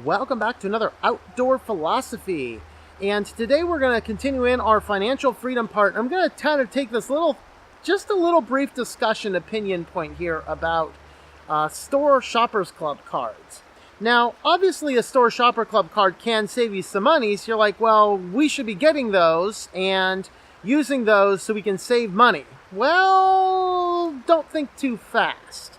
welcome back to another Outdoor Philosophy. And today we're going to continue in our financial freedom part. I'm going to kind of take this just a little brief discussion opinion point here about store shoppers club cards. Now, obviously a store shopper club card can save you some money, so you're like, well, we should be getting those and using those so we can save money. Well, don't think too fast.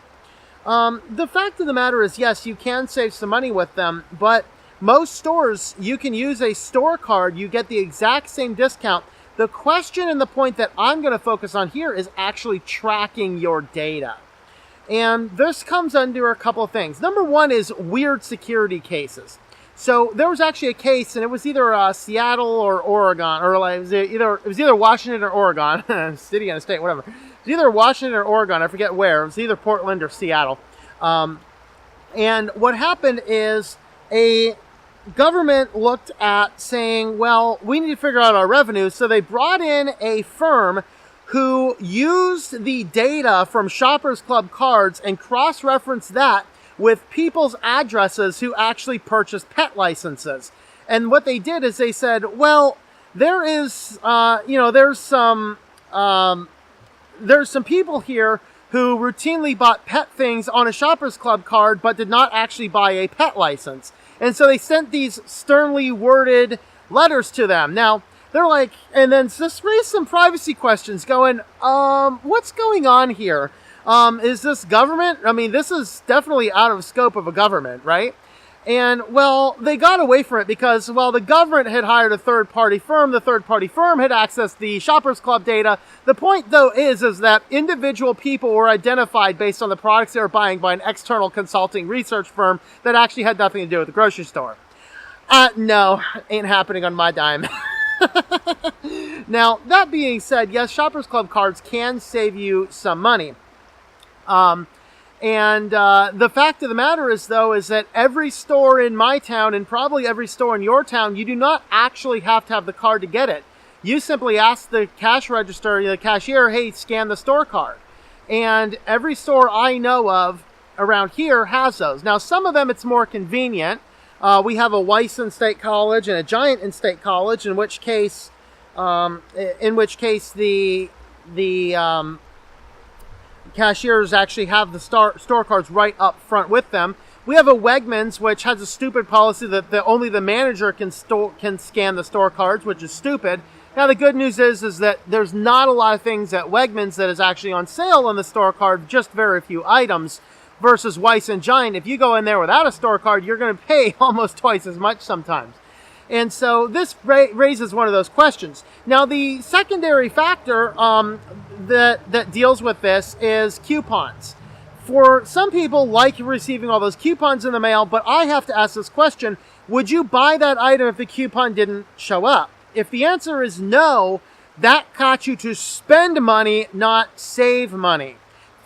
The fact of the matter is, yes, you can save some money with them, but most stores, you can use a store card, you get the exact same discount. The question and the point that I'm going to focus on here is actually tracking your data. And this comes under a couple of things. Number one is weird security cases. So there was actually a case, and it was either Seattle or Oregon, or like it was either Washington or Oregon, city and a state, whatever. It was either Washington or Oregon, I forget where. It was either Portland or Seattle. And what happened is a government looked at saying, well, we need to figure out our revenue. So they brought in a firm who used the data from Shoppers Club cards and cross-referenced that with people's addresses who actually purchased pet licenses. And what they did is they said, well, there's some people here who routinely bought pet things on a Shoppers Club card but did not actually buy a pet license. And so they sent these sternly worded letters to them. Now, they're like, and then just raised some privacy questions going, what's going on here? Is this government? I mean, this is definitely out of scope of a government, right? And, well, they got away from it because, well, the government had hired a third-party firm. The third-party firm had accessed the Shoppers Club data. The point, though, is that individual people were identified based on the products they were buying by an external consulting research firm that actually had nothing to do with the grocery store. No, ain't happening on my dime. Now, that being said, yes, Shoppers Club cards can save you some money. The fact of the matter is, though, is that every store in my town and probably every store in your town, you do not actually have to have the card to get it. You simply ask the cash register, the cashier, hey, scan the store card. And every store I know of around here has those. Now, some of them it's more convenient. We have a Weiss in-state college and a Giant in-state college, in which case the cashiers actually have the store cards right up front with them. We have a Wegmans, which has a stupid policy that only the manager can scan the store cards, which is stupid. Now, the good news is that there's not a lot of things at Wegmans that is actually on sale on the store card, just very few items, versus Weiss and Giant. If you go in there without a store card, you're going to pay almost twice as much sometimes. And so this raises one of those questions. Now, the secondary factor that deals with this is coupons. For some people, like receiving all those coupons in the mail, but I have to ask this question, would you buy that item if the coupon didn't show up? If the answer is no, that got you to spend money, not save money.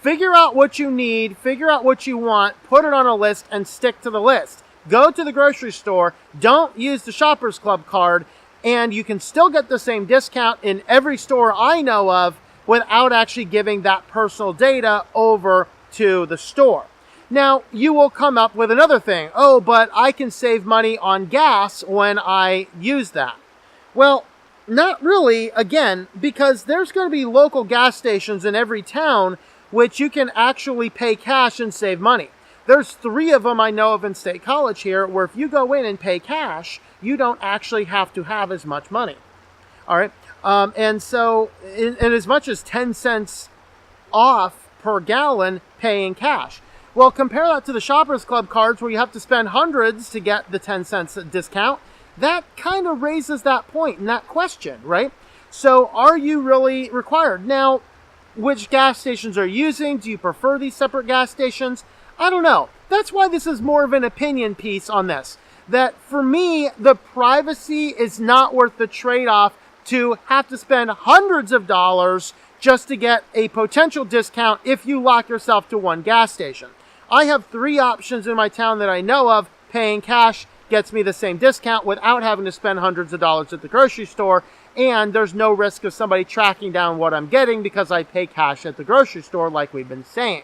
Figure out what you need, figure out what you want, put it on a list, and stick to the list. Go to the grocery store, don't use the Shoppers Club card, and you can still get the same discount in every store I know of without actually giving that personal data over to the store. Now, you will come up with another thing. Oh, but I can save money on gas when I use that. Well, not really, again, because there's going to be local gas stations in every town which you can actually pay cash and save money. There's 3 of them I know of in State College here, where if you go in and pay cash, you don't actually have to have as much money. All right? And so, in as much as 10 cents off per gallon paying cash. Well, compare that to the Shoppers Club cards where you have to spend hundreds to get the 10 cents discount. That kind of raises that point and that question, right? So, are you really required? Now, which gas stations are you using? Do you prefer these separate gas stations? I don't know. That's why this is more of an opinion piece on this. That for me, the privacy is not worth the trade-off to have to spend hundreds of dollars just to get a potential discount if you lock yourself to one gas station. I have 3 options in my town that I know of. Paying cash gets me the same discount without having to spend hundreds of dollars at the grocery store. And there's no risk of somebody tracking down what I'm getting because I pay cash at the grocery store like we've been saying.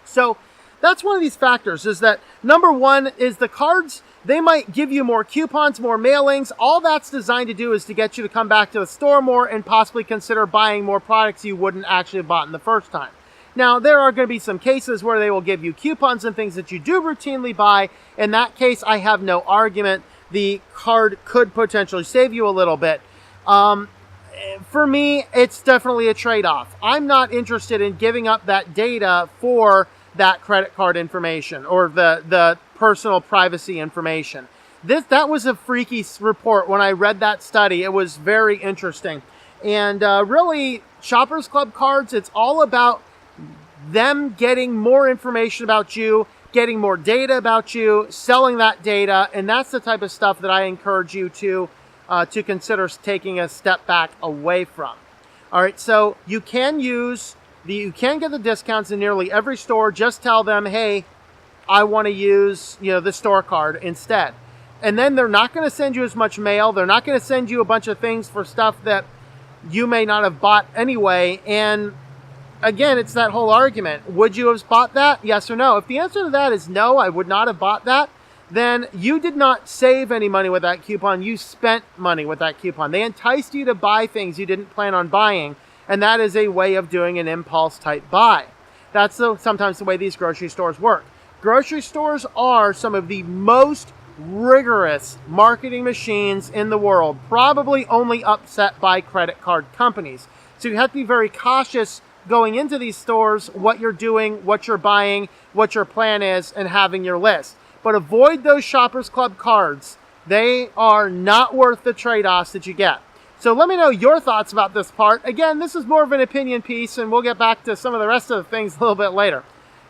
So that's one of these factors, is that number one is the cards, they might give you more coupons, more mailings. All that's designed to do is to get you to come back to the store more and possibly consider buying more products you wouldn't actually have bought in the first time. Now, there are going to be some cases where they will give you coupons and things that you do routinely buy. In that case, I have no argument. The card could potentially save you a little bit. For me, it's definitely a trade-off. I'm not interested in giving up that data for that credit card information or the personal privacy information. That was a freaky report when I read that study. It was very interesting. And really, Shoppers Club cards, it's all about them getting more information about you, getting more data about you, selling that data, and that's the type of stuff that I encourage you to consider taking a step back away from. All right, so you can get the discounts in nearly every store. Just tell them, hey, I want to use the store card instead. And then they're not going to send you as much mail. They're not going to send you a bunch of things for stuff that you may not have bought anyway. And again, it's that whole argument. Would you have bought that? Yes or no? If the answer to that is no, I would not have bought that, then you did not save any money with that coupon. You spent money with that coupon. They enticed you to buy things you didn't plan on buying, and that is a way of doing an impulse type buy. That's sometimes the way these grocery stores work. Grocery stores are some of the most rigorous marketing machines in the world, probably only upset by credit card companies. So you have to be very cautious going into these stores, what you're doing, what you're buying, what your plan is, and having your list. But avoid those Shoppers Club cards. They are not worth the trade-offs that you get. So let me know your thoughts about this part. Again, this is more of an opinion piece, and we'll get back to some of the rest of the things a little bit later.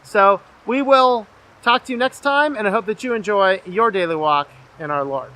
So we will talk to you next time, and I hope that you enjoy your daily walk in our Lord.